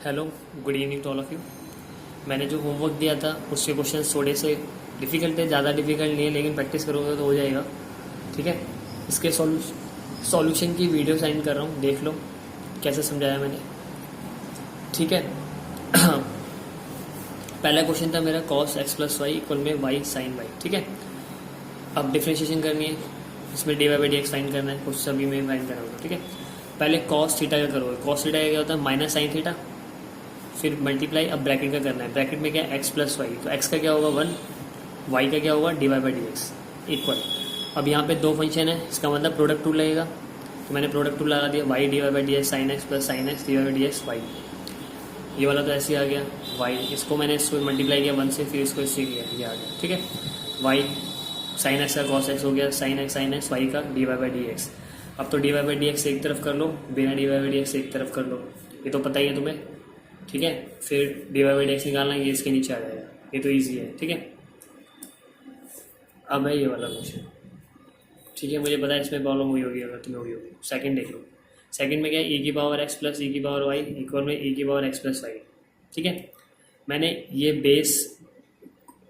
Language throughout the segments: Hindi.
Hello, good evening to all of you. मैंने जो होमवर्क दिया था उसके क्वेश्चन थोड़े से डिफ़िकल्ट है, ज़्यादा डिफ़िकल्ट नहीं है, लेकिन प्रैक्टिस करोगे तो हो जाएगा। ठीक है, इसके सॉल्यूशन की वीडियो सेंड कर रहा हूँ, देख लो कैसे समझाया मैंने। ठीक है। पहला क्वेश्चन था मेरा cos x plus y equal में y साइन वाई। ठीक है, अब डिफ्रेंशिएशन करनी है, इसमें d y by d x find करना है, कुछ सभी में फाइंड करना होगा। ठीक है, पहले कॉस थीटा का करोगे। कॉस थीटा का क्या होता है? माइनस साइन थीटा, फिर मल्टीप्लाई। अब ब्रैकेट का करना है, ब्रैकेट में क्या है? एक्स प्लस वाई, तो एक्स का क्या होगा 1, वाई का क्या होगा? D y by d x equal. अब यहाँ पे दो फंक्शन है, इसका मतलब प्रोडक्ट टू लगेगा, तो मैंने प्रोडक्ट टू लगा दिया। Y d y by d x sine x plus sine x d y by d x y, ये वाला तो ऐसे ही आ गया। वाई इसको मैंने इसको मल्टीप्लाई किया 1 से, फिर इसको इससे किया, ये आ गया। ठीक है, वाई साइन एक्स का कॉस एक्स हो गया, साइन एक्स वाई का d y by d x. अब तो d y by d x एक तरफ कर लो, बिना d y by d x एक तरफ कर लो, ये तो पता ही है तुम्हें। ठीक है, फिर d y by d x निकालना है, ये इसके नीचे आ जाएगा, ये तो ईजी है। ठीक है, अब है ये वाला क्वेश्चन। ठीक है, मुझे पता है इसमें प्रॉब्लम हुई होगी, अगर तुम्हें हुई होगी। सेकंड देख लो, सेकंड में क्या है? ई की पावर एक्स प्लस ई की पावर वाई इक्वल में ई की पावर एक्स प्लस वाई। ठीक है, मैंने ये बेस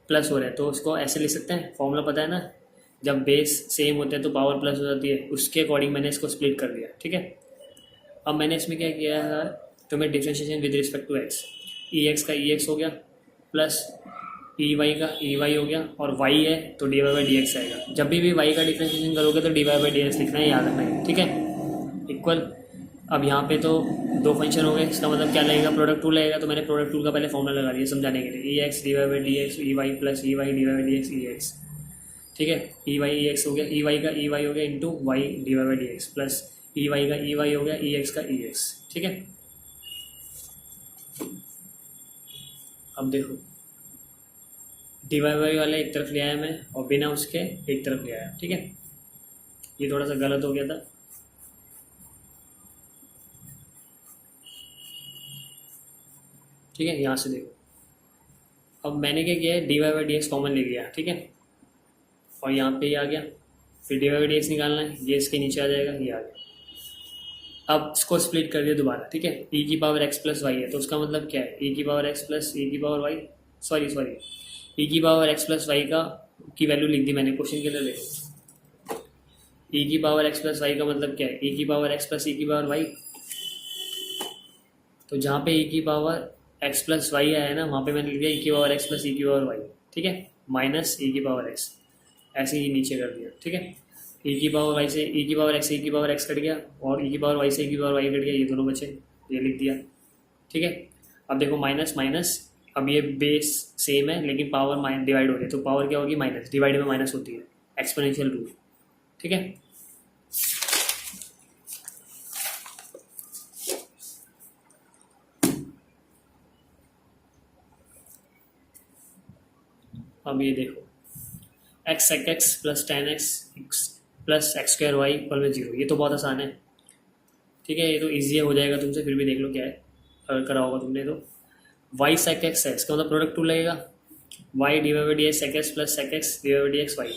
प्लस हो रहा है तो उसको ऐसे लिख सकते हैं, फॉर्मूला पता है ना, जब बेस सेम होते हैं तो पावर प्लस हो जाती है, उसके अकॉर्डिंग मैंने इसको स्प्लिट कर दिया। ठीक है, अब मैंने इसमें क्या किया है, तो मैं differentiation with respect to x, e x का ई एक्स हो गया प्लस ई वाई का ई वाई हो गया, और वाई है तो d y by d x आएगा। जब भी वाई का डिफ्रेंशिएशन करोगे तो d y by d x लिखना है, याद रखना है। ठीक है, इक्वल। अब यहाँ पे तो दो फंक्शन हो गए, इसका मतलब क्या लगेगा? प्रोडक्ट टू लगेगा, तो मैंने प्रोडक्ट टू का पहले फॉर्मूला लगा दिया समझाने के लिए। E x d y by d x e y plus e y d y by d x e x. ठीक है, ई वाई ई एक्स हो गया, ई वाई का ई वाई हो गया into y d y by d x plus e y का ई वाई हो गया, ई एक्स का ई एक्स। ठीक है, अब देखो डी वाई वाई वाला एक तरफ ले आया मैं, और बिना उसके एक तरफ ले आया। ठीक है, ये थोड़ा सा गलत हो गया था। ठीक है, यहाँ से देखो, अब मैंने क्या किया है? D y by d x common ले लिया। ठीक है, और यहाँ पे ये आ गया, फिर d y by d x निकालना है, ये इसके नीचे आ जाएगा, ये आ गया। अब इसको स्प्लिट कर दिया दोबारा। ठीक है, ई की पावर एक्स प्लस वाई है, तो उसका मतलब क्या है? ई की पावर एक्स प्लस ई की पावर वाई, सॉरी ई की पावर एक्स प्लस वाई का की वैल्यू लिख दी मैंने क्वेश्चन के अंदर। देखो ई की पावर एक्स प्लस वाई का मतलब क्या है? ई की पावर एक्स प्लस ई की पावर वाई, तो जहाँ पे ई की पावर एक्स प्लस वाई आया है ना, वहाँ पे मैंने लिख दिया ई की पावर एक्स प्लस ई की पावर वाई। ठीक है, माइनस ई की पावर एक्स, ऐसे ही नीचे कर दिया। ठीक है, ई की पावर वाई से ई की पावर एक्स, ई की पावर एक्स कट गया, और ई की पावर वाई से ई की पावर वाई कट गया, ये दोनों बचे, ये लिख दिया। ठीक है, अब देखो माइनस माइनस, अब ये बेस सेम है लेकिन पावर माइनस डिवाइड हो रही है, तो पावर क्या होगी? माइनस, डिवाइड में माइनस होती है, एक्सपोनेंशियल रूल। ठीक है, अब ये देखो x sec x plus tan x plus x square y equal में 0, ये तो बहुत आसान है। ठीक है, ये तो ईजी हो जाएगा तुमसे, फिर भी देख लो क्या है, अगर करा होगा तुमने तो। वाई सेक एक्स है, इसका मतलब प्रोडक्ट टू लगेगा, y d y by d x sec x plus sec x d y by d x y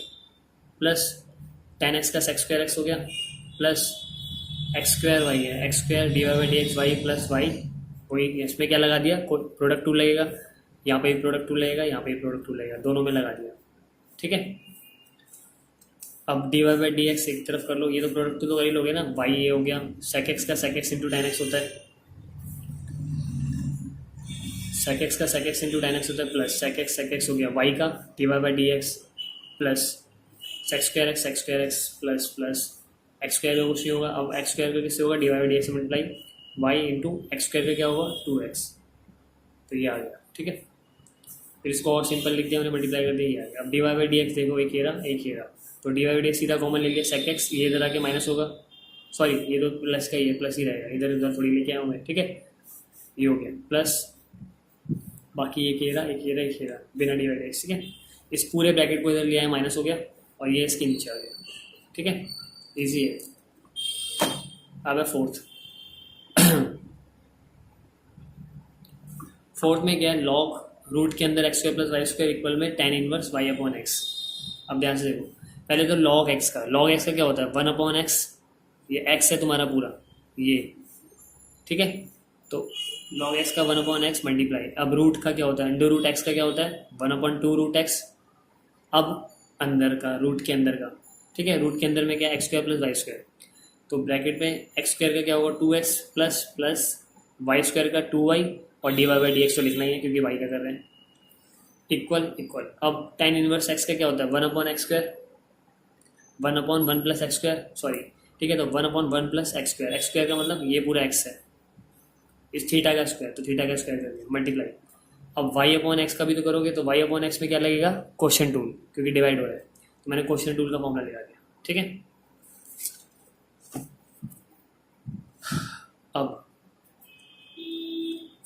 plus tan x का सेक स्क्वायर एक्स हो गया प्लस एक्स स्क्वायर वाई है, x square d y by d x y plus y, वही इसमें क्या लगा दिया? प्रोडक्ट टू लगेगा, यहाँ पे भी प्रोडक्ट टू लगेगा, यहाँ पे भी प्रोडक्ट टू लगेगा, दोनों में लगा दिया। ठीक है, अब d y by d x एक तरफ कर लो, ये तो प्रोडक्ट टू तो कर ही लोगे ना, वाई ये हो गया, सेक एक्स का sec x into tan x होता है, सेक एक्स का sec x into tan x होता है, प्लस सेक एक्स हो गया, वाई का d y by d x plus sec square x plus plus x square का कुछ नहीं होगा। अब एक्स स्क्वायर का किससे होगा? D y by d x multiply y into x square का क्या होगा? 2x, तो ये आ गया। ठीक है, फिर इसको और सिंपल लिख दिया मैंने, मल्टीप्लाई कर दिया, ये आ गया। अब d y by d x देखो, एक ये रहा, तो d y by d x सीधा कॉमन ले लिया, सेक एक्स ये इधर आके माइनस होगा, सॉरी ये तो प्लस का ही है, प्लस ही रहेगा, इधर उधर थोड़ी लेके आऊँ मैं। ठीक है, ये हो गया प्लस, बाकी एक ये रहा बिना डी वाई डी एक्स। ठीक है, इस पूरे ब्रैकेट को इधर लिया है, माइनस हो गया, और ये इसके नीचे आ गया। ठीक है, ईजी है। अब है फोर्थ में क्या है? लॉग रूट के अंदर x square plus y square equal में tan inverse y upon x. अब ध्यान से देखो, पहले तो लॉग एक्स का क्या होता है? 1 अपॉन एक्स, ये एक्स है तुम्हारा पूरा ये। ठीक है, तो log x का 1/x मल्टीप्लाई, अब रूट का क्या होता है, अंडर रूट एक्स का क्या होता है 1/2 रूट एक्स, अब अंदर का रूट के अंदर का, ठीक है, रूट के अंदर में क्या x square plus y square, तो ब्रैकेट में एक्स स्क्वायर का क्या होगा 2x प्लस वाई स्क्वायर का 2y और d y by d x तो लिखना ही है क्योंकि वाई का कर रहे हैं, इक्वल इक्वल। अब tan इनवर्स x का क्या होता है 1/x square, 1/1 plus x square, sorry ठीक है, तो 1/1 plus x square, x square का मतलब ये पूरा x है, इस थीटा का स्क्वायर, तो थीटा का स्क्वायर कर दिया मल्टीप्लाई। अब y/x का भी तो करोगे, तो y/x में क्या लगेगा क्वेश्चन टूल, क्योंकि डिवाइड हो रहा है, तो मैंने क्वेश्चन टूल का फॉर्मूला लगा दिया, ठीक है। अब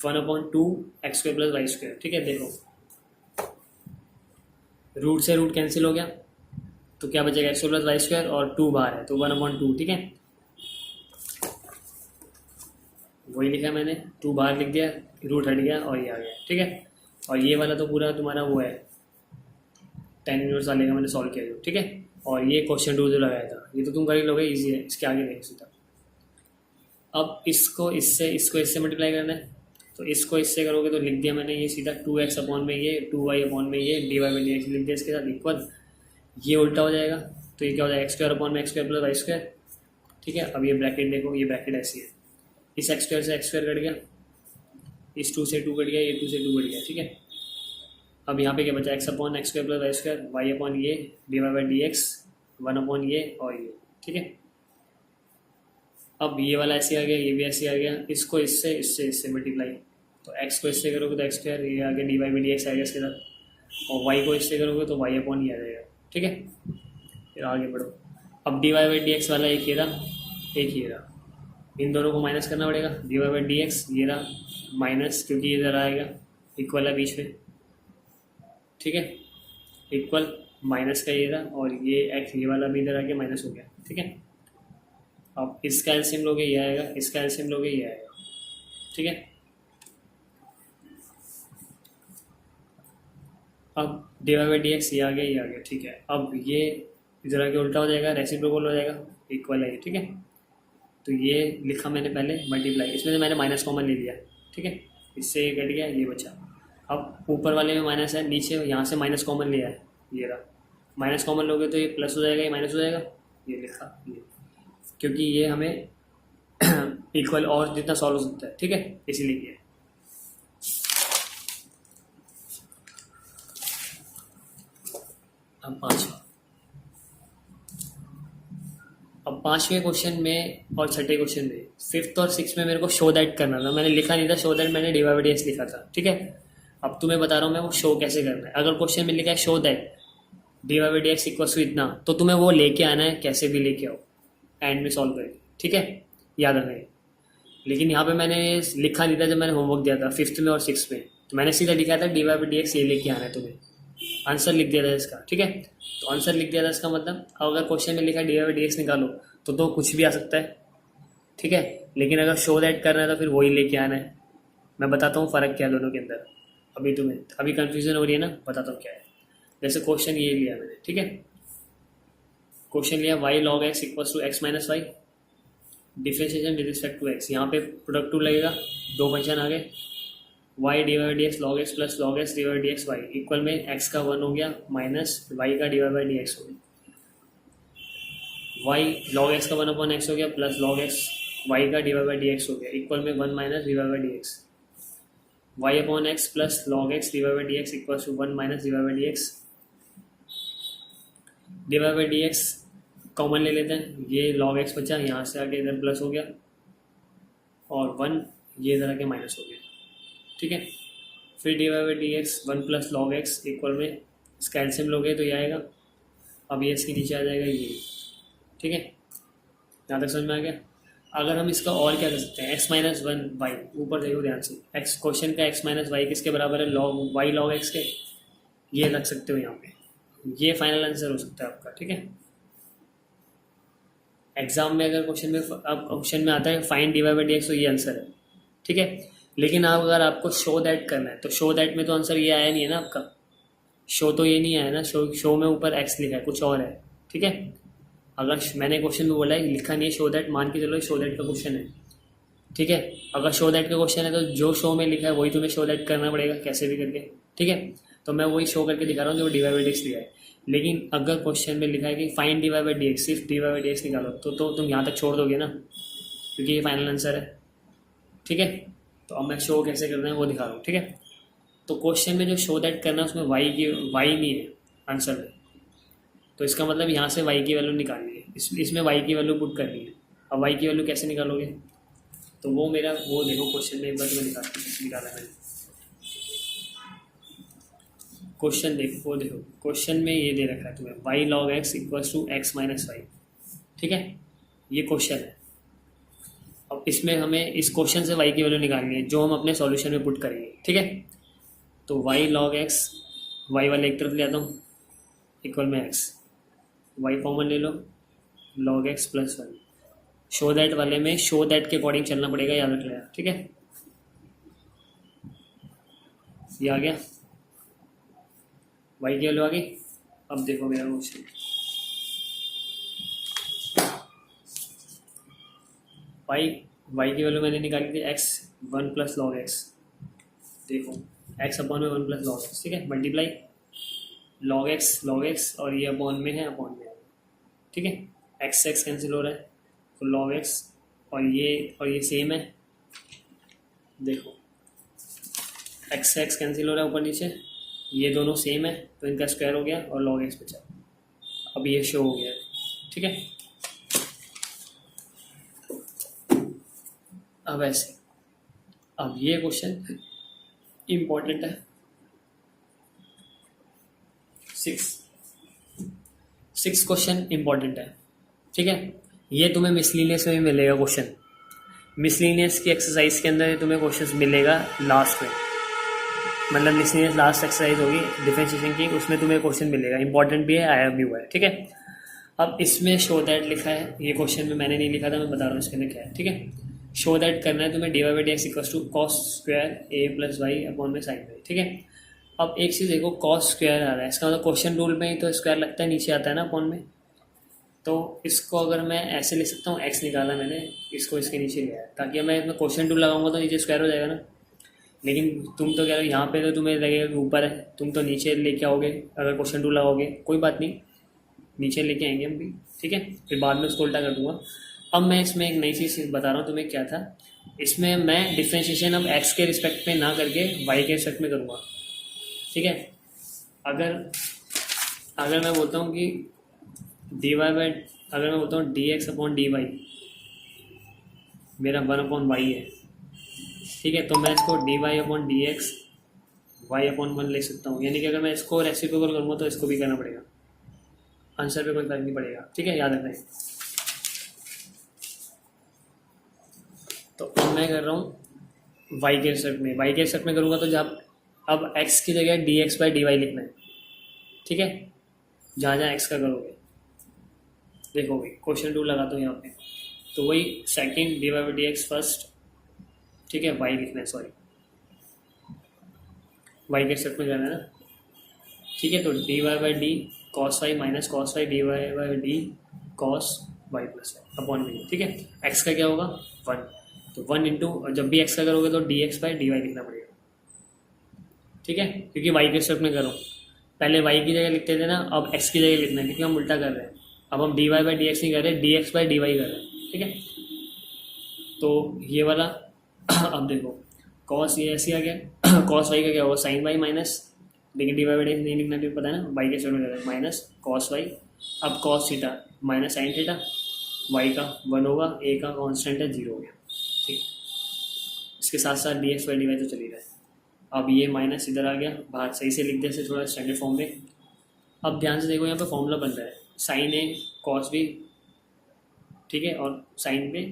1/2 x square plus y square, ठीक है, देखो रूट से रूट कैंसिल हो गया, तो क्या बचेगा x square plus y square और 2 बाहर है, तो 1/2, ठीक है, वही लिखा मैंने, 2 बाहर लिख दिया, रूट हट गया और ये आ गया, ठीक है। और ये वाला तो पूरा तुम्हारा वो है tan इनवर्स वाले का मैंने सॉल्व किया जो, ठीक है। और ये क्वेश्चन टू जो लगाया था ये तो तुम कर ही लोगे, ईजी है, इसके आगे नहीं सीधा। अब इसको इससे मल्टीप्लाई करना है, तो इसको इससे करोगे तो लिख दिया मैंने ये सीधा 2x अपॉन में ये 2y अपॉन में ये dy बाई डी एक्स लिख दिया इसके साथ इक्वल, ये उल्टा हो जाएगा, तो ये क्या हो जाएगा एक्स स्क्वायर अपॉन में x square plus y square, ठीक है। अब ये ब्रैकेट देखो, ये ब्रैकेट ऐसी है, इस एक्स स्क्वायर से एक्स स्क्वायर कट गया, इस 2 से 2 कट गया, ये 2 से 2 कट गया, ठीक है। अब यहाँ पे क्या बचा x upon x square plus y square, y upon ये d y by d x 1/, ये और ये, ठीक है। अब ये वाला ऐसे आ गया, ये भी ऐसे आ गया, इसको इससे मल्टीप्लाई, तो एक्स को इससे करोगे तो एक्स स्क्वायर, ये आगे d y by d x आएगा इसके साथ, और वाई को इससे करोगे तो वाई अपॉन ये आ जाएगा, ठीक है। फिर आगे बढ़ो, अब d y by d x वाला एक ये रहा, एक ये रहा, इन दोनों को माइनस करना पड़ेगा, d y by d x ये रहा माइनस, क्योंकि ये ज़रा आएगा इक्वल है बीच में, ठीक है, इक्वल माइनस का ये रहा, और ये एक्स ये वाला भी इधर आके माइनस हो गया, ठीक है। अब इसका एलसीएम लोगे ये आएगा, इसका एलसीएम लोगे ये आएगा, ठीक है। अब d y by d x ये आ गया, ये आ गया, ठीक है। अब ये इधर आके उल्टा हो जाएगा, रेसिप्रोकल हो जाएगा, इक्वल है ये, ठीक है। तो ये लिखा मैंने पहले मल्टीप्लाई, इसमें से मैंने माइनस कॉमन ले लिया, ठीक है, इससे ये कट गया, ये बचा। अब ऊपर वाले में माइनस है, नीचे यहाँ से माइनस कॉमन लिया है, ये रहा, माइनस कॉमन लोगे तो ये प्लस हो जाएगा, ये माइनस हो जाएगा, ये लिखा ये, क्योंकि ये हमें इक्वल और जितना सॉल्व हो सकता है, ठीक है, इसीलिए ये। अब पांचवें क्वेश्चन में और छठे क्वेश्चन में, फिफ्थ और सिक्स में मेरे को शो दैट करना था, मैंने लिखा नहीं था शो दैट, मैंने d y by d x लिखा था, ठीक है। अब तुम्हें बता रहा हूँ मैं वो शो कैसे करना है। अगर क्वेश्चन में लिखा है show that d y by d x equal to इतना, तो तुम्हें वो लेके आना है, कैसे भी लेके आओ, एंड में सॉल्व करके, ठीक है, याद रखना है। लेकिन यहाँ पे मैंने लिखा नहीं था जब मैंने होमवर्क दिया था फिफ्थ में और सिक्स में, तो मैंने सीधा लिखा था d y by d x ये लेके आना है तुम्हें, आंसर लिख दिया था इसका, ठीक है। तो आंसर लिख दिया था इसका मतलब, अगर क्वेश्चन में लिखा d y by d x निकालो तो कुछ भी आ सकता है, ठीक है। लेकिन अगर शो दैट करना है तो फिर वही लेके आना है। मैं बताता हूँ फ़र्क क्या है दोनों के अंदर, अभी तुम्हें अभी कन्फ्यूजन हो रही है ना, बताता हूँ क्या है। जैसे क्वेश्चन ये लिया मैंने, ठीक है, क्वेश्चन लिया y log x equals to x minus y, differentiation with respect to x, यहाँ पे प्रोडक्ट टू लगेगा, दो फंक्शन आ गए, y d y d x log x plus log x d y d x y equal में एक्स का 1 हो गया माइनस वाई का d y by d x हो गया, वाई लॉग एक्स का 1/x हो गया प्लस लॉग एक्स वाई का d y by d x हो गया इक्वल में 1 minus d y by d x, y upon x plus log x d y by d x equal to 1 minus d y by d x, d y by d x common ले लेते हैं, ये लॉग एक्स बचा, यहाँ से आके इधर प्लस हो गया और 1 ये इधर आके माइनस हो गया, ठीक है। फिर d y by d x 1 plus log x equal में इसका एलसीएम लोगे तो ये आएगा, अब ये इसके नीचे आ जाएगा ये, ठीक है, यहाँ तक समझ में आ गया। अगर हम इसका और क्या कर सकते हैं, x माइनस 1 वाई, ऊपर देखो ध्यान से, x क्वेश्चन का x माइनस वाई किसके बराबर है, लॉग वाई लॉग एक्स के, ये रख सकते हो यहाँ पे, ये फाइनल आंसर हो सकता है आपका, ठीक है। एग्जाम में अगर क्वेश्चन में अब क्वेश्चन में आता है find d y by d x, तो ये आंसर है, ठीक है। लेकिन आप अगर आपको शो दैट करना है तो शो दैट में तो आंसर ये आया नहीं है ना आपका, शो तो ये नहीं आया ना, शो में ऊपर x लिखा है, कुछ और है, ठीक है। अगर मैंने क्वेश्चन में बोला है लिखा नहीं है शो दैट, मान के चलो शो दैट का क्वेश्चन है, ठीक है। अगर शो दैट का क्वेश्चन है तो जो शो में लिखा है वही तुम्हें शो दैट करना पड़ेगा कैसे भी करके, ठीक है। तो मैं वही शो करके दिखा रहा हूँ जो d y by d x दिया है। लेकिन अगर क्वेश्चन में लिखा है कि find d y by d x, सिर्फ d y by d x निकालो, तो तुम यहाँ तक छोड़ दोगे ना, क्योंकि ये फाइनल आंसर है, ठीक है। तो अब मैं शो कैसे करना है वो दिखा रहा हूँ, ठीक है। तो क्वेश्चन में जो शो दैट करना है उसमें वाई नहीं है आंसर में, तो इसका मतलब यहाँ से वाई की वैल्यू निकालनी है, इसमें वाई की वैल्यू पुट करनी है। अब वाई की वैल्यू कैसे निकालोगे, तो वो देखो क्वेश्चन में एक बार मैं निकाला मैंने क्वेश्चन, देखो क्वेश्चन में ये दे रखा है तुम्हें y log x equals to x minus y, ठीक है। ये क्वेश्चन है। अब इसमें हमें इस क्वेश्चन से वाई की वैल्यू निकालनी है जो हम अपने सॉल्यूशन में पुट करेंगे, ठीक है। तो वाई लॉग एक्स, वाई वाले एक तरफ ले आता हूँ, इक्वल में एक्स, वाई कॉमन ले लो, log x plus one. Show that वाले में शो दैट के अकॉर्डिंग चलना पड़ेगा, याद रख लेना, ठीक है। ये आ गया, वाई की वैल्यू आ गई। अब देखो मेरा क्वेश्चन, वाई की वैल्यू मैंने निकाली थी x one plus log x, देखो एक्स अपॉन में वन प्लस लॉग एक्स, ठीक है, मल्टीप्लाई लॉग एक्स और ये अपॉन में है, ठीक है। एक्स से एक्स कैंसिल हो रहा है तो लॉग एक्स और ये सेम है, देखो एक्स से एक्स कैंसिल हो रहा है ऊपर नीचे, ये दोनों सेम है तो इनका स्क्वायर हो गया और लॉग एक्स बचा। अब ये शो हो गया, ठीक है। अब ऐसे, अब ये क्वेश्चन इम्पॉर्टेंट है, सिक्स क्वेश्चन इम्पॉर्टेंट है, ठीक है। ये तुम्हें मिसलिनियस में भी मिलेगा क्वेश्चन, मिसलिनियस की एक्सरसाइज के अंदर तुम्हें क्वेश्चन मिलेगा लास्ट में, मतलब मिसलिनियस लास्ट एक्सरसाइज होगी डिफरेंशिएशन की, उसमें तुम्हें क्वेश्चन मिलेगा, इंपॉर्टेंट भी है, आया भी हुआ है, ठीक है। अब इसमें शो दैट लिखा है, ये क्वेश्चन में मैंने नहीं लिखा था, मैं बता रहा हूँ इसके अंदर क्या है, ठीक है। शो दैट करना है तुम्हें d y by d x equals to cos square a plus y upon में साइन वाई, ठीक है। अब एक चीज़ देखो, कॉस स्क्वायर आ रहा है, इसका मतलब क्वेश्चन रूल में ही तो स्क्वायर लगता है, नीचे आता है ना अपॉन में, तो इसको अगर मैं ऐसे लिख सकता हूँ, एक्स निकाला मैंने, इसको इसके नीचे लिया है, ताकि मैं इसमें क्वेश्चन रूल लगाऊंगा तो नीचे स्क्वायर हो जाएगा ना। लेकिन तुम तो कह रहे हो यहाँ पे तो तुम्हें लगेगा कि ऊपर है, तुम तो नीचे लेके आओगे अगर क्वेश्चन रूल लगाओगे, कोई बात नहीं, नीचे लेके आएंगे हम भी, ठीक है, फिर बाद में उसको उल्टा कर दूंगा। अब मैं इसमें एक नई चीज़ बता रहा हूँ तुम्हें, क्या था इसमें, मैं डिफ्रेंशिएशन अब एक्स के रिस्पेक्ट में ना करके वाई के रिस्पेक्ट में करूँगा, ठीक है। अगर मैं बोलता हूँ कि डी वाई बाई, अगर मैं बोलता हूँ d x upon d y मेरा वन अपॉन वाई है, ठीक है, तो मैं इसको d y upon d x y upon one ले सकता हूँ, यानी कि अगर मैं इसको रेसिप्रोकल करूँगा तो इसको भी करना पड़ेगा, आंसर पे कोई फर्क नहीं पड़ेगा, ठीक है, याद रखना है। तो अब मैं कर रहा हूँ वाई के रिस्पेक्ट में, वाई के रिस्पेक्ट में करूँगा तो जब अब एक्स की जगह d x by d y लिखना है, ठीक है, जहाँ जहाँ एक्स का करोगे, देखोगे क्वेश्चन रूल लगाता हूँ यहाँ पे, तो वही second d y by d x first, ठीक है, वाई लिखना है, सॉरी वाई के रिस्पेक्ट में जाना है ना, ठीक है। तो d y by d cos y minus cos y d y by d cos y plus y upon में, ठीक है। एक्स का क्या होगा वन, तो वन इंटू, जब भी एक्स का करोगे तो d x by d y लिखना पड़ेगा, ठीक है, क्योंकि वाई के रिस्पेक्ट में करो, पहले वाई की जगह लिखते थे ना, अब एक्स की जगह लिखना है, क्योंकि हम उल्टा कर रहे हैं, अब हम d y by d x नहीं कर रहे, d x by d y कर रहे हैं, ठीक है। तो ये वाला अब देखो कॉस ये ऐसे आ गया, कॉस वाई का क्या होगा साइन वाई माइनस, लेकिन d y by d x नहीं लिखना, भी पता है ना, वाई के रिस्पेक्ट में माइनस कॉस वाई, अब cos theta minus sine theta, y का वन होगा, ए का कॉन्स्टेंट है जीरो हो गया, ठीक। इसके साथ साथ d x by d y तो चल ही रहा है। अब ये माइनस इधर आ गया बाहर, सही से लिख दे से थोड़ा स्टैंडर्ड फॉर्म में। अब ध्यान से देखो यहाँ पे फॉर्मूला बन रहा है, साइन ए कॉस बी, ठीक है, और साइन पे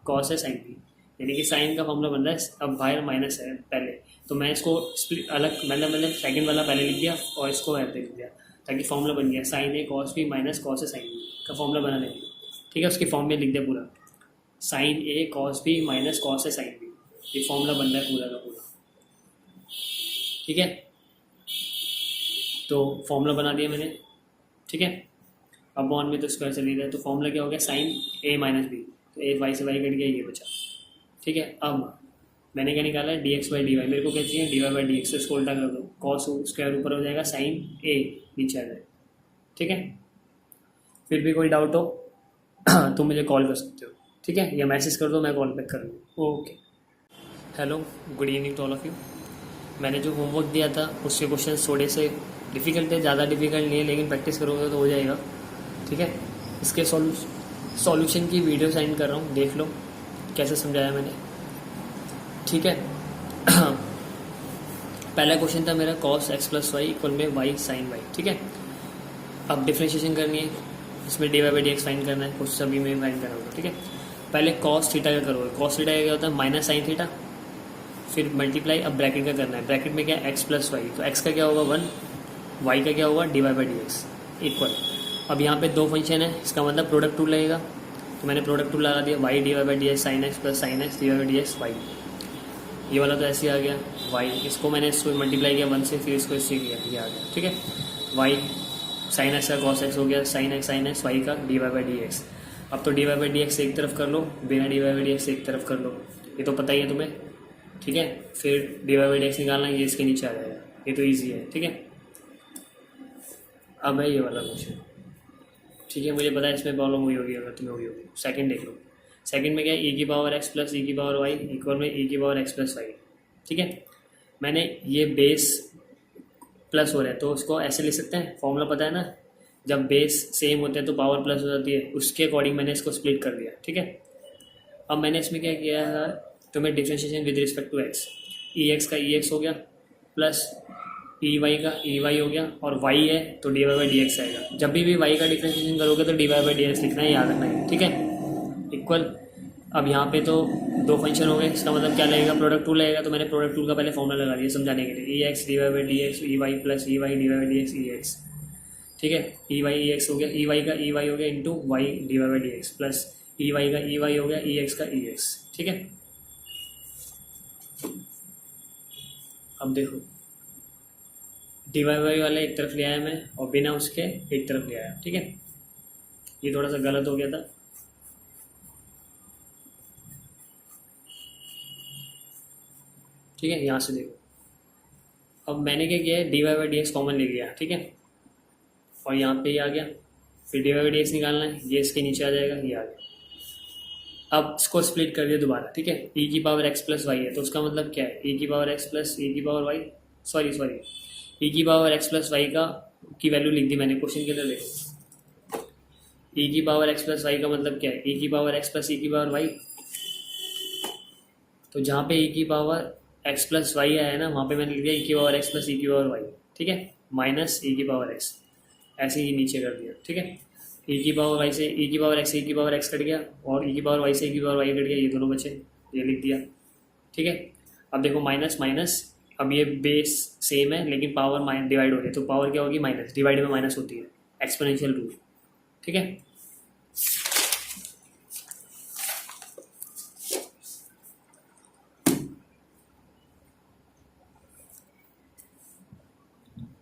कॉस है साइन बी, यानी कि साइन का फॉर्मूला बन रहा है, अब बाहर माइनस है पहले, तो मैं इसको स्प्लिट अलग, मतलब सेकंड वाला पहले लिख दिया और इसको ऐसे लिख दिया, ताकि फॉर्मूला बन गया sign A cos B minus cos A sine B का फॉर्मूला बना लेंगे, ठीक है। उसकी फॉर्म में लिख दिया पूरा, sign A cos B minus cos A sine B, ये फॉर्मूला बन रहा है पूरा का पूरा, ठीक है। तो फॉर्मूला बना दिया मैंने, ठीक है। अब बॉन्ड में तो स्क्वायर चली रहा है, तो फॉर्मूला क्या हो गया साइन ए माइनस बी, तो ए वाई से वाई कट गया, ये बचा, ठीक है। अब मैंने क्या निकाला है, d x by d y, मेरे को क्या चाहिए, d y by d x, इसको उल्टा कर दो, कॉस स्क्वायर ऊपर हो जाएगा, साइन ए नीचे आ जाएगा। ठीक है, फिर भी कोई डाउट हो तो मुझे कॉल कर सकते हो, ठीक है, या मैसेज कर दो, मैं कॉल बैक कर लूँ। Okay, hello, good evening to all of you. मैंने जो होमवर्क दिया था उसके क्वेश्चन थोड़े से डिफ़िकल्ट थे, ज़्यादा डिफ़िकल्ट नहीं है, लेकिन प्रैक्टिस करोगे तो हो जाएगा। ठीक है, इसके सॉल्यूशन की वीडियो सेंड कर रहा हूँ, देख लो कैसे समझाया मैंने। ठीक है पहला क्वेश्चन था मेरा cos x plus y equal में वाई साइन वाई। ठीक है, अब डिफ्रेंशिएशन करनी है, इसमें d y by d x find करना है, कुछ सभी में फाइंड करना होगा। ठीक है, पहले कॉस थीटा का करोगे, कॉस थीटा का क्या होता है, माइनस साइन थीटा, फिर मल्टीप्लाई, अब ब्रैकेट का करना है, ब्रैकेट में क्या है, एक्स प्लस वाई, तो एक्स का क्या होगा 1, वाई का क्या होगा d y by d x equal. अब यहाँ पे दो फंक्शन है, इसका मतलब प्रोडक्ट टूल लगेगा, तो मैंने प्रोडक्ट टूल लगा दिया, y d y by d x sine x plus sine x d y by d x y. ये वाला तो ऐसे ही आ गया वाई, इसको मैंने इसको मल्टीप्लाई किया 1 से, फिर इसको इससे किया, ये आ गया। ठीक है, वाई साइन एक्स का कॉस एक्स हो गया, साइन एक्स वाई का d y by d x. अब तो d y by d x एक तरफ कर लो, बिना d y by d x एक तरफ कर लो, ये तो पता ही है तुम्हें। ठीक है, फिर d y by d x निकालना, ये इसके नीचे आ जाएगा, ये तो ईजी है। ठीक है, अब है ये वाला क्वेश्चन। ठीक है, मुझे पता है इसमें प्रॉब्लम हुई होगी, अगर तुम्हें हुई होगी। सेकंड देख लो, सेकंड में क्या है, ई की पावर एक्स प्लस ई की पावर वाई इक्वल में ई की पावर एक्स प्लस वाई। ठीक है, मैंने ये बेस प्लस हो रहा है तो उसको ऐसे लिख सकते हैं, फॉर्मूला पता है ना, जब बेस सेम होते हैं तो पावर प्लस हो जाती है, उसके अकॉर्डिंग मैंने इसको स्प्लिट कर दिया। ठीक है, अब मैंने इसमें क्या किया है, तो मैं differentiation with respect to x, e x का ई एक्स हो गया प्लस ई वाई का ई वाई हो गया, और वाई है तो d y by d x आएगा। जब भी वाई का डिफ्रेंशिएशन करोगे तो d y by d x लिखना है, याद रखना है। ठीक है, इक्वल, अब यहाँ पे तो दो फंक्शन हो गए, इसका मतलब क्या लगेगा, प्रोडक्ट टूल लगेगा, तो मैंने प्रोडक्ट टूल का पहले फॉर्मूला लगा दिया समझाने के लिए, e x d y by d x e y plus e y d y by d x e x. ठीक है, ई वाई ई एक्स हो गया, ई वाई का ई वाई हो गया into y d y by d x plus e y का ई वाई हो गया, ई एक्स का ई एक्स। ठीक है, अब देखो डी वाई वाई वाला एक तरफ ले आया मैं, और बिना उसके एक तरफ ले आया। ठीक है, ये थोड़ा सा गलत हो गया था। ठीक है, यहाँ से देखो, अब मैंने क्या किया है, d y by d x common ले लिया। ठीक है, और यहाँ पे ये आ गया, फिर d y by d x निकालना है, ये इसके नीचे आ जाएगा, ये आ गया। अब इसको स्प्लिट कर दिया दोबारा। ठीक है, ई की पावर एक्स प्लस वाई है, तो उसका मतलब क्या है, ई की पावर एक्स प्लस ई की पावर वाई, सॉरी ई की पावर एक्स प्लस वाई का की वैल्यू लिख दी मैंने क्वेश्चन के अंदर, देखो ई की पावर एक्स प्लस वाई का मतलब क्या है, ई की पावर एक्स प्लस ई की पावर वाई, तो जहाँ पे ई की पावर एक्स प्लस वाई आया है ना, वहाँ पे मैंने लिख दिया ई की पावर एक्स प्लस ई की पावर वाई। ठीक है, माइनस ई की पावर एक्स, ऐसे ही नीचे कर दिया। ठीक है, ई की पावर वाई से ई की पावर एक्स, ई की पावर एक्स कट गया, और ई की पावर वाई से ई की पावर वाई कट गया, ये दोनों बचे, ये लिख दिया। ठीक है, अब देखो माइनस माइनस, अब ये बेस सेम है लेकिन पावर डिवाइड हो रही है, तो पावर क्या होगी, माइनस, डिवाइड में माइनस होती है, एक्सपोनेंशियल रूल। ठीक है,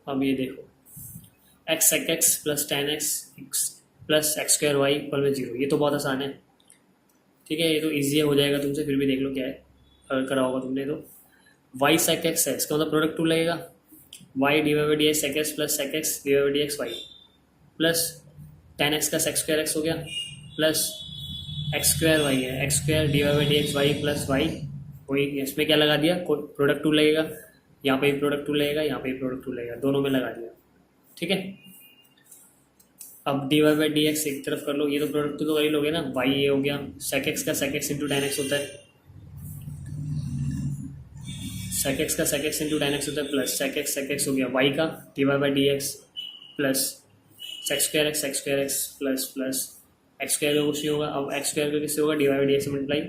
अब ये देखो x sec x plus tan x plus x square y equal में 0, ये तो बहुत आसान है। ठीक है, ये तो ईजी हो जाएगा तुमसे, फिर भी देख लो क्या है, अगर करा होगा तुमने तो। वाई सेक एक्स है, इसका मतलब प्रोडक्ट टू लगेगा, y d y by d x sec x plus sec x d y by d x y plus tan x का सेक स्क्वायर एक्स हो गया प्लस एक्स स्क्वायर वाई है, x square d y by d x y plus y, कोई इसमें क्या लगा दिया, कोई प्रोडक्ट टू लगेगा, यहाँ पे भी प्रोडक्ट टू लगेगा, यहाँ पे भी प्रोडक्ट टू लगेगा, दोनों में लगा दिया। ठीक है, अब d y by d x एक तरफ कर लो, ये तो प्रोडक्ट टू तो कर ही लोगे ना, वाई ये हो गया, सेक एक्स का sec x into tan x होता है, सेक एक्स का sec x into tan x होता है, प्लस सेक एक्स हो गया, वाई का d y by d x plus sec square x plus plus x square का कुछ नहीं होगा, अब एक्स स्क्वायर का किससे होगा, d y by d x multiply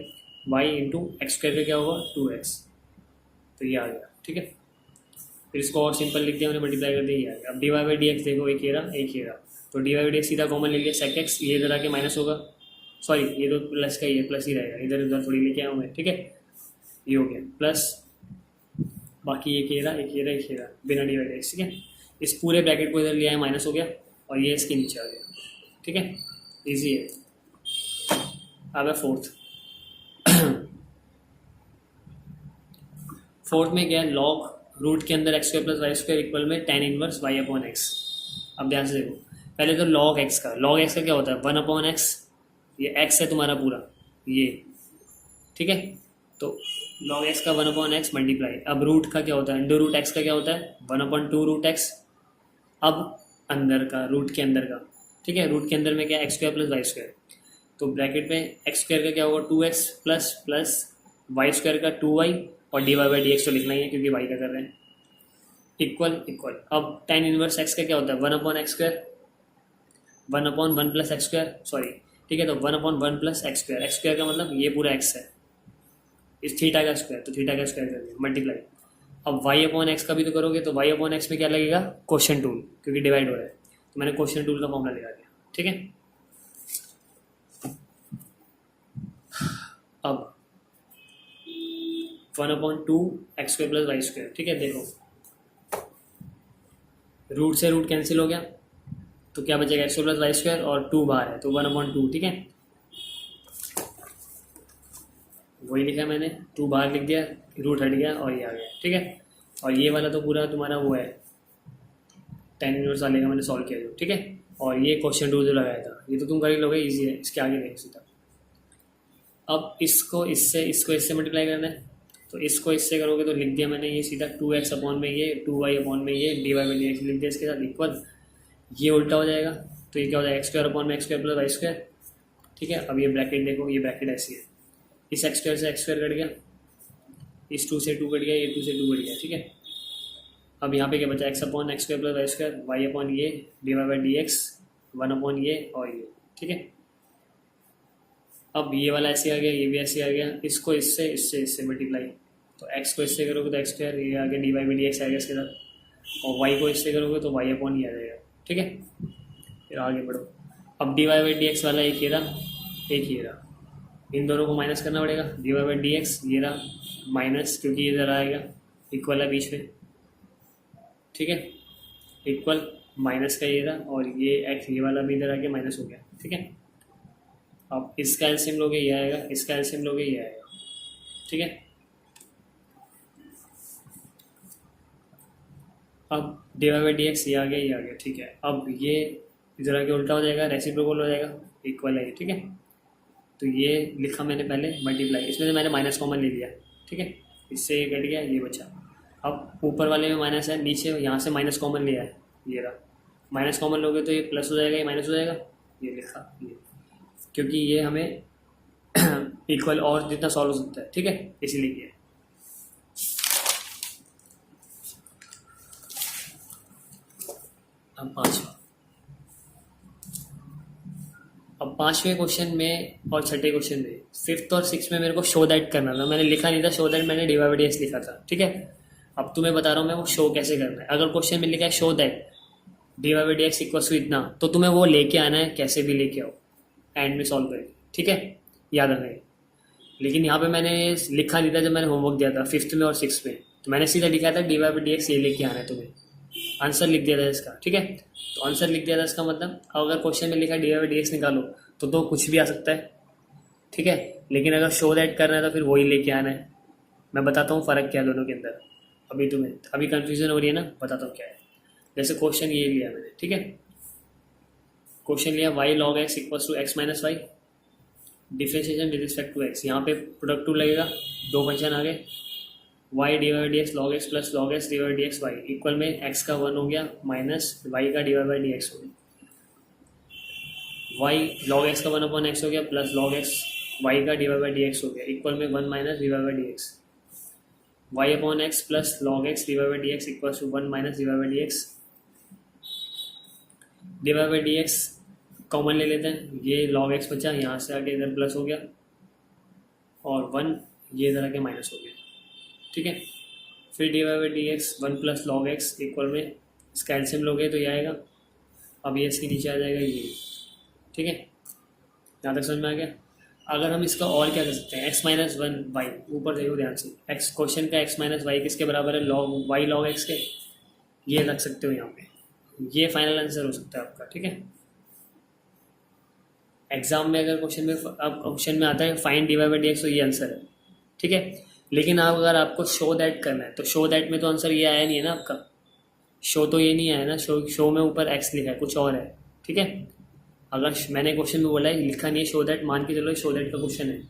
y into x square का क्या होगा 2x, तो ये आ गया। ठीक है, फिर इसको और सिंपल लिख दिया मैंने, मल्टीप्लाई कर दिया, ये आ गया। अब d y by d x देखो, एक ये रहा, तो d y by d x सीधा कॉमन ले लिया, सेक एक्स ये इधर आके माइनस होगा, सॉरी ये तो प्लस का ही है, प्लस ही रहेगा, इधर उधर थोड़ी लेके आऊँ मैं। ठीक है, ये हो गया प्लस, बाकी एक ये रहा बिना डी वाई डी एक्स। ठीक है, इस पूरे ब्रैकेट को इधर लिया है, माइनस हो गया, और ये इसके नीचे आ गया। ठीक है, ईजी है। अब है फोर्थ फोर्थ में क्या है, लॉग रूट के अंदर x square plus y square equal में tan inverse y upon x. अब ध्यान से देखो, पहले तो लॉग एक्स का क्या होता है, 1 अपॉन एक्स, ये एक्स है तुम्हारा पूरा ये, ठीक है। तो लॉग एक्स का 1 अपॉन एक्स मल्टीप्लाई, अब रूट का क्या होता है, अंडर रूट एक्स का क्या होता है 1 अपॉन 2 रूट एक्स। अब अंदर का, रूट के अंदर का, ठीक है, रूट के अंदर में क्या x square plus y square, तो ब्रैकेट में एक्स स्क्वायर का क्या होगा 2x प्लस वाई स्क्वायर का 2y और d y by d x तो लिखना ही है क्योंकि वाई का कर रहे हैं, इक्वल। अब tan इनवर्स एक्स का क्या होता है 1 upon x square, 1 upon 1 plus x square, sorry ठीक है, तो 1 upon 1 plus x square, x square का मतलब ये पूरा एक्स है, इस थीटा का स्क्वायर, तो थीटा का स्क्वायर कर दिया मल्टीप्लाई। अब वाई अपॉन एक्स का भी तो करोगे, तो वाई अपॉन एक्स में क्या लगेगा क्वेश्चन टूल, क्योंकि डिवाइड हो रहा है, तो मैंने क्वेश्चन टूल का फॉर्मूला लगा दिया, ठीक है। अब 1 upon 2 x square plus y square, ठीक है, देखो रूट से रूट कैंसिल हो गया, तो क्या बचेगा x square plus y square और 2 बाहर है, तो 1 अपॉन 2, ठीक है, वही लिखा मैंने, 2 बाहर लिख दिया, रूट हट गया और ये आ गया, ठीक है। और ये वाला तो पूरा तुम्हारा वो है tan इनवर्स वाले का मैंने सॉल्व किया जो, ठीक है। और ये क्वेश्चन टू जो लगाया था ये तो तुम कर ही लोगे, ईजी है, इसके आगे नहीं सीधा। अब इसको इससे मल्टीप्लाई करना है, तो इसको इससे करोगे तो लिख दिया मैंने ये सीधा 2x अपॉन में ये 2y अपॉन में ये d y by d x लिख दिया, इसके साथ इक्वल, ये उल्टा हो जाएगा, तो ये क्या हो जाएगा एक्स स्क्वायर अपॉन में x square plus y square, ठीक है। अब ये ब्रैकेट देखो, ये ब्रैकेट ऐसी है, इस एक्स स्क्वायर से एक्स स्क्वायर कट गया, इस 2 से 2 कट गया, ये 2 से 2 कट गया, ठीक है। अब यहाँ पे क्या बचा x upon x square plus y square, y upon ये d y by d x, 1 upon ये और ये, ठीक है। अब ये वाला ऐसे आ गया, ये भी ऐसे आ गया, इसको इससे मल्टीप्लाई, तो एक्स को इससे करोगे तो एक्स स्क्वायर, ये आ गया d y by d x आएगा इसके साथ, और वाई को इससे करोगे तो वाई अपॉन ये आ जाएगा, ठीक है। फिर आगे बढ़ो, अब d y by d x वाला एक ये रहा, एक ये रहा, इन दोनों को माइनस करना पड़ेगा, d y by d x ये रहा माइनस, क्योंकि ये ज़रा आएगा, इक्वल है बीच में, ठीक है, इक्वल माइनस का ये रहा, और ये एक्स ये वाला भी इधर आके माइनस हो गया, ठीक है। अब इसका एलसीएम लोगे ये आएगा, इसका एलसीएम लोगे ये आएगा, ठीक है। अब d y by d x ये आ गया, ये आ गया, ठीक है। अब ये इधर आके उल्टा हो जाएगा, रेसिप्रोकल हो जाएगा, इक्वल है ये, ठीक है। तो ये लिखा मैंने पहले मल्टीप्लाई, इसमें से मैंने माइनस कॉमन ले लिया, ठीक है, इससे ये कट गया, ये बचा। अब ऊपर वाले में माइनस है, नीचे यहाँ से माइनस कॉमन लिया है, ये रहा, माइनस कॉमन लोगे तो ये प्लस हो जाएगा, ये माइनस हो जाएगा, ये लिखा ये, क्योंकि ये हमें इक्वल और जितना सॉल्व हो सकता है, ठीक है, इसीलिए किया। अब पांचवें क्वेश्चन में और छठे क्वेश्चन में, फिफ्थ और सिक्स में मेरे को शो दैट करना था, मैंने लिखा नहीं था शो दैट, मैंने d y by d x लिखा था, ठीक है। अब तुम्हें बता रहा हूँ मैं वो शो कैसे करना है। अगर क्वेश्चन में लिखा है show that d y by d x equal to इतना, तो तुम्हें वो लेके आना है, कैसे भी लेके आओ, एंड में सॉल्व करके, ठीक है, याद रखना। लेकिन यहाँ पे मैंने लिखा नहीं था जब मैंने होमवर्क दिया था फिफ्थ में और सिक्स में, तो मैंने सीधा लिखा था d y by d x ये लेके आना है तुम्हें, आंसर लिख दिया था इसका, ठीक है। तो आंसर लिख दिया था इसका मतलब, अगर क्वेश्चन में लिखा d y by d x निकालो तो कुछ भी आ सकता है, ठीक है। लेकिन अगर शो दैट करना है तो फिर वही लेके आना है। मैं बताता हूँ फ़र्क क्या है दोनों के अंदर, अभी तुम्हें अभी कन्फ्यूजन हो रही है ना, बताता हूँ क्या है। जैसे क्वेश्चन ये लिया मैंने, ठीक है, क्वेश्चन लिया y log x equals to x minus y, differentiation with respect to x, यहाँ पे प्रोडक्ट टू लगेगा, दो फंक्शन आ गए, y d y d x log x plus log x d y d x y equal में एक्स का 1 हो गया माइनस वाई का d y by d x हो गया, वाई लॉग एक्स का 1 अपॉन एक्स हो गया प्लस लॉग एक्स वाई का d y by d x हो गया इक्वल में 1 minus d y by d x, y upon x plus log x d y by d x equal to 1 minus d y by d x, d y by d x common ले लेते हैं, ये लॉग एक्स बचा, यहाँ से आके इधर प्लस हो गया और 1 ये इधर आके माइनस हो गया, ठीक है। फिर d y by d x 1 plus log x equal में इसका एलसीएम लोगे तो ये आएगा, अब ये इसके नीचे आ जाएगा ये, ठीक है, यहाँ तक समझ में आ गया। अगर हम इसका और क्या कर सकते हैं, x माइनस 1 वाई, ऊपर देखो ध्यान से, x क्वेश्चन का x माइनस वाई किसके बराबर है, लॉग वाई लॉग एक्स के, ये रख सकते हो यहाँ पे, ये फाइनल आंसर हो सकता है आपका, ठीक है। एग्जाम में अगर क्वेश्चन में अब क्वेश्चन में आता है find d y by d x, तो ये आंसर है, ठीक है। लेकिन आप अगर आपको शो दैट करना है तो शो दैट में तो आंसर ये आया नहीं है ना आपका, शो तो ये नहीं आया ना, शो में ऊपर एक्स लिखा है, कुछ और है। ठीक है, अगर मैंने क्वेश्चन में बोला है लिखा नहीं है शो दैट, मान के चलो शो दैट का क्वेश्चन है।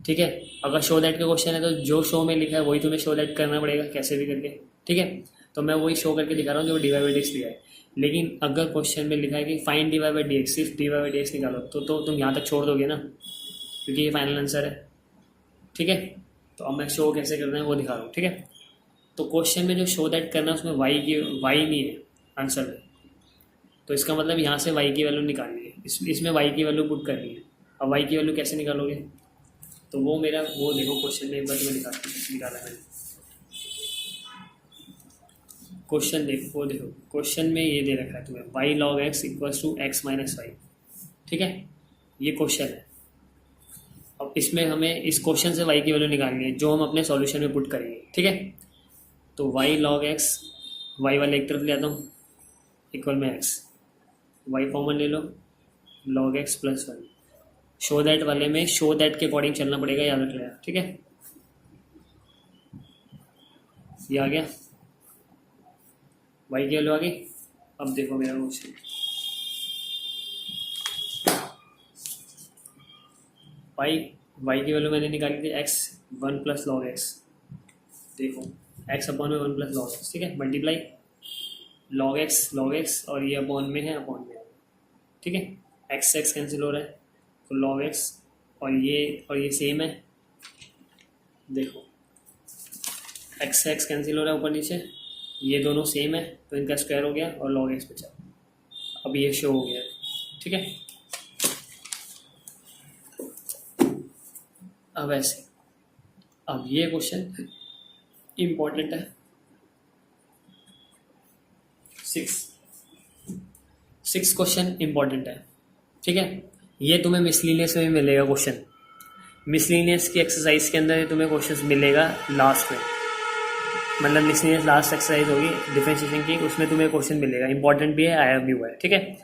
ठीक है, अगर शो दैट का क्वेश्चन है तो जो शो में लिखा है वही तुम्हें शो दैट करना पड़ेगा कैसे भी करके। ठीक है, तो मैं वही शो करके दिखा रहा हूँ जो d y by d x लिखा है। लेकिन अगर क्वेश्चन में लिखा है कि find d y by d x, सिर्फ d y by d x निकालो, तो तुम यहाँ तक छोड़ दोगे ना, क्योंकि ये फाइनल आंसर है। ठीक है, तो अब मैं शो कैसे करना है वो दिखा रहा हूँ। ठीक है, तो क्वेश्चन में जो शो दैट करना है उसमें वाई नहीं है आंसर में, तो इसका मतलब यहाँ से वाई की वैल्यू निकालनी है, इसमें वाई की वैल्यू पुट करनी है। अब वाई की वैल्यू कैसे निकालोगे, तो वो देखो क्वेश्चन में एक बार तुम्हें निकाला मैंने। क्वेश्चन देखो, क्वेश्चन में ये दे रखा है तुम्हें y log x equals to x minus y. ठीक है, ये क्वेश्चन है। अब इसमें हमें इस क्वेश्चन से वाई की वैल्यू निकालनी है जो हम अपने सॉल्यूशन में पुट करेंगे। ठीक है, तो वाई लॉग एक्स, वाई वाले एक तरफ ले आता हूँ, इक्वल में एक्स, वाई कॉमन ले लो, log x plus one. Show that वाले में शो दैट के अकॉर्डिंग चलना पड़ेगा, याद रख लेना। ठीक है, ये आ गया, वाई की वैल्यू आ गई। अब देखो मेरा क्वेश्चन, वाई की वैल्यू मैंने निकाली थी x one plus log x. देखो एक्स अपॉन में वन प्लस लॉग एक्स, ठीक है, मल्टीप्लाई लॉग एक्स और ये अपॉन में है, अपॉन में है। ठीक है, एक्स से एक्स कैंसिल हो रहा है तो लॉग एक्स और ये सेम है। देखो एक्स से एक्स कैंसिल हो रहा है ऊपर नीचे, ये दोनों सेम है तो इनका स्क्वायर हो गया और लॉग एक्स बचा। अब ये शो हो गया। ठीक है, अब ऐसे, अब ये क्वेश्चन इम्पोर्टेंट है, सिक्स क्वेश्चन इम्पोर्टेंट है। ठीक है, ये तुम्हें मिसलिनियस में भी मिलेगा क्वेश्चन, मिसलिनियस की एक्सरसाइज के अंदर तुम्हें क्वेश्चन मिलेगा लास्ट में, मतलब मिसलिनियस लास्ट एक्सरसाइज होगी डिफरेंशिएशन की, उसमें तुम्हें क्वेश्चन मिलेगा, इंपॉर्टेंट भी है, आया भी हुआ है। ठीक है,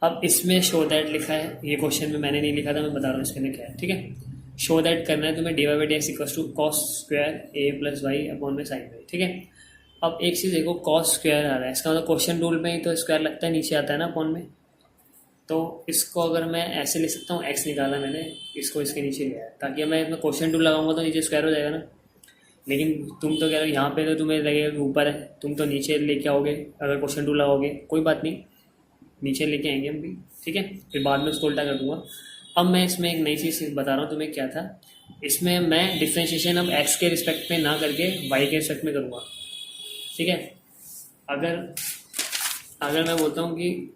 अब इसमें शो दैट लिखा है, ये क्वेश्चन में मैंने नहीं लिखा था, मैं बता रहा हूँ इसके अंदर क्या है। ठीक है, शो दैट करना है तुम्हें d y by d x equals to cos square a plus y upon में साइन वाई। ठीक है, अब एक चीज़ देखो, कॉस स्क्वायर आ रहा है, इसका मतलब क्वेश्चन रूल में ही तो स्क्वायर लगता है, नीचे आता है ना अपॉन में, तो इसको अगर मैं ऐसे लिख सकता हूँ, एक्स निकाला मैंने, इसको इसके नीचे लिया है ताकि मैं इसमें क्वेश्चन रूल लगाऊंगा तो नीचे स्क्वायर हो जाएगा ना। लेकिन तुम तो कह रहे हो यहाँ पे तो तुम्हें लगेगा कि ऊपर है, तुम तो नीचे लेके आओगे अगर क्वेश्चन रूल लगाओगे, कोई बात नहीं, नीचे लेके आएंगे हम भी। ठीक है, फिर बाद में उसको उल्टा कर दूंगा। अब मैं इसमें एक नई चीज़ बता रहा हूँ तुम्हें, क्या था इसमें, मैं डिफ्रेंशिएशन अब एक्स के रिस्पेक्ट में ना करके वाई के रिस्पेक्ट में करूँगा। ठीक है, अगर मैं बोलता हूँ कि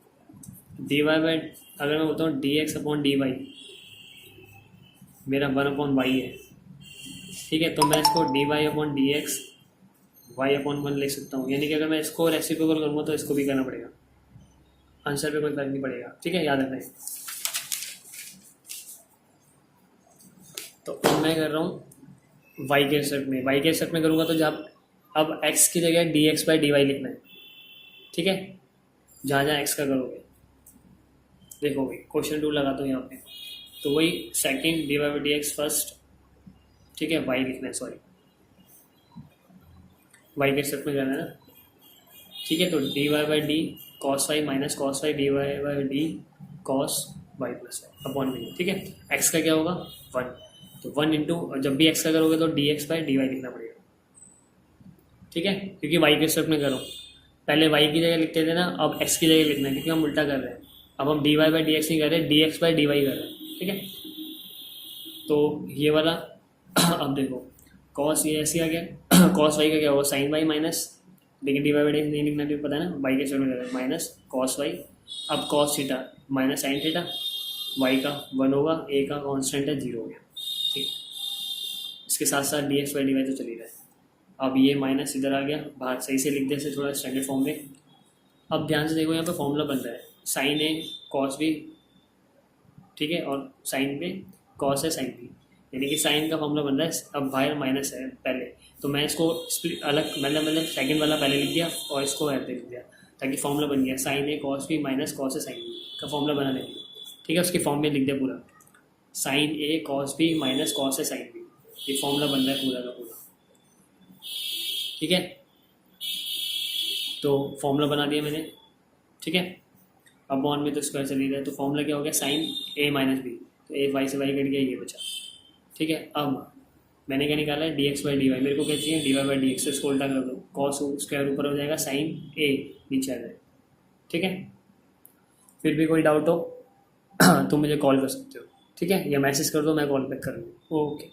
डी वाई बाई, अगर मैं बोलता हूँ d x upon d y मेरा वन अपॉन वाई है, ठीक है, तो मैं इसको d y upon d x y upon one लिख सकता हूँ, यानी कि अगर मैं इसको रेसिप्रोकल करूँगा तो इसको भी करना पड़ेगा, आंसर पे कोई फर्क नहीं पड़ेगा। ठीक है, याद रखना है। तो अब मैं कर रहा हूँ वाई के रिस्पेक्ट में, वाई के रिस्पेक्ट में करूँगा तो जब अब एक्स की जगह d x by d y लिखना है। ठीक है, जहाँ जहाँ एक्स का करोगे, देखो भाई क्वेश्चन रूल लगाता हूँ यहाँ पे, तो वही second d y by d x first. ठीक है, वाई लिखना है, सॉरी वाई के रिस्पेक्ट में करना है ना। ठीक है, तो d y by d cos y minus cos y d y by d cos y plus y upon में। ठीक है, एक्स का क्या होगा वन, तो वन इंटू, जब भी एक्स का करोगे तो d x by d y लिखना पड़ेगा। ठीक है, क्योंकि वाई के रिस्पेक्ट में करो, पहले वाई की जगह लिखते थे ना, अब एक्स की जगह लिखना है क्योंकि हम उल्टा कर रहे हैं, अब हम d y by d x नहीं कर रहे, d x by d y कर रहे हैं। ठीक है, तो ये वाला अब देखो कॉस ये ऐसे आ गया, कॉस वाई का क्या होगा साइन वाई माइनस, लेकिन d y by d x नहीं लिखना, भी पता है ना, वाई के रिस्पेक्ट में माइनस कॉस वाई, अब cos theta minus sine theta, y का वन होगा, ए का कॉन्स्टेंट है 0 हो गया। ठीक, इसके साथ साथ d x by d y तो चली रहा है। अब ये माइनस इधर आ गया बाहर, सही से लिख दे से थोड़ा स्टैंडर्ड फॉर्म में। अब ध्यान से देखो यहाँ पे फॉर्मूला बन रहा है, साइन ए कॉस बी, ठीक है, और साइन पे कॉस है साइन बी, यानी कि साइन का फॉर्मूला बन रहा है। अब बाहर माइनस है पहले, तो मैं इसको अलग मतलब सेकंड वाला पहले लिख दिया और इसको ऐसे लिख दिया ताकि फॉर्मूला बन गया, साइन ए कॉस बी माइनस कॉस है साइन बी का फॉर्मूला बनाने के लिए। ठीक है, उसकी फॉर्म में लिख दिया पूरा, साइन ए कॉस बी माइनस कॉस है साइन बी। ये फॉर्मूला बन रहा है पूरा का पूरा, ठीक है। तो फॉर्मूला बना दिया मैंने, ठीक है। अपॉन में तो स्क्वायर चली रहा है, तो फॉर्मूला क्या हो गया, साइन ए माइनस बी, तो ए वाई से वाई कट गया, ये बचा, ठीक है। अब मैंने क्या निकाला है, d x by d y, मेरे को क्या चाहिए, d y by d x, तो इसको उल्टा कर दो, कॉस स्क्वायर ऊपर हो जाएगा, साइन ए नीचे आ जाएगा, ठीक है। फिर भी कोई डाउट हो तो मुझे कॉल कर सकते हो, ठीक है, या मैसेज कर दो, मैं कॉल बैक कर लूँ, ओके।